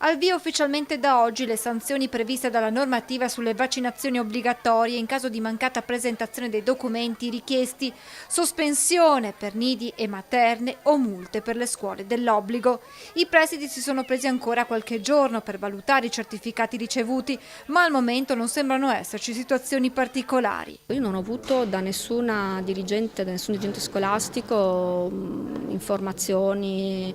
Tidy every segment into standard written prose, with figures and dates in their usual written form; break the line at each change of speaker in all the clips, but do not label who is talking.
Al via ufficialmente da oggi le sanzioni previste dalla normativa sulle vaccinazioni obbligatorie in caso di mancata presentazione dei documenti richiesti, sospensione per nidi e materne o multe per le scuole dell'obbligo. I presidi si sono presi ancora qualche giorno per valutare i certificati ricevuti, ma al momento non sembrano esserci situazioni particolari.
Io non ho avuto da nessun dirigente scolastico informazioni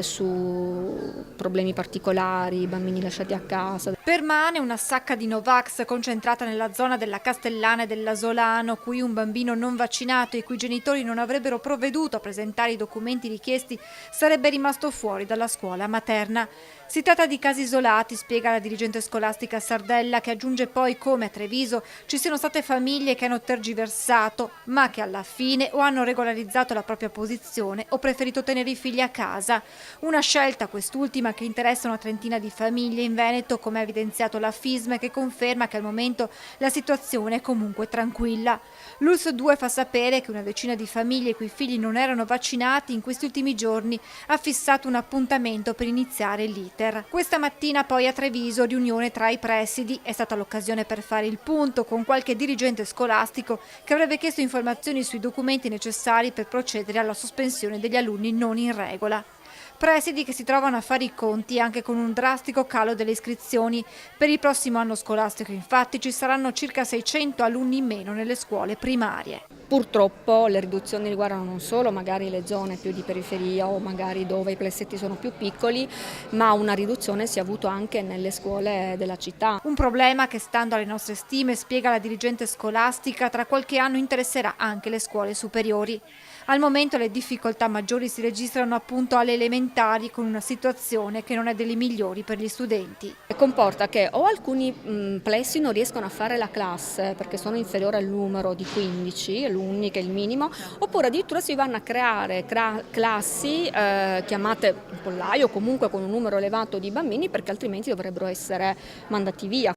su problemi particolari, bambini lasciati a casa.
Permane una sacca di Novax concentrata nella zona della Castellana e dell'Asolano, cui un bambino non vaccinato e i cui genitori non avrebbero provveduto a presentare i documenti richiesti sarebbe rimasto fuori dalla scuola materna. Si tratta di casi isolati, spiega la dirigente scolastica Sardella, che aggiunge poi come a Treviso ci siano state famiglie che hanno tergiversato, ma che alla fine o hanno regolarizzato la propria posizione o preferito tenere i figli a casa. Una scelta, quest'ultima, che interessa una trentina di famiglie in Veneto, come ha evidenziato la FISM, che conferma che al momento la situazione è comunque tranquilla. L'ULSS 2 fa sapere che una decina di famiglie i cui figli non erano vaccinati in questi ultimi giorni ha fissato un appuntamento per iniziare l'iter. Questa mattina poi a Treviso riunione tra i presidi, è stata l'occasione per fare il punto con qualche dirigente scolastico che avrebbe chiesto informazioni sui documenti necessari per procedere alla sospensione degli alunni non in regola. Presidi che si trovano a fare i conti anche con un drastico calo delle iscrizioni. Per il prossimo anno scolastico infatti ci saranno circa 600 alunni in meno nelle scuole primarie.
Purtroppo le riduzioni riguardano non solo magari le zone più di periferia o magari dove i plessetti sono più piccoli, ma una riduzione si è avuto anche nelle scuole della città.
Un problema che, stando alle nostre stime, spiega la dirigente scolastica, tra qualche anno interesserà anche le scuole superiori. Al momento le difficoltà maggiori si registrano appunto alle elementari, con una situazione che non è delle migliori per gli studenti.
Comporta che o alcuni plessi non riescono a fare la classe perché sono inferiori al numero di 15 alunni, che è il minimo, oppure addirittura si vanno a creare classi chiamate pollaio, comunque con un numero elevato di bambini, perché altrimenti dovrebbero essere mandati via.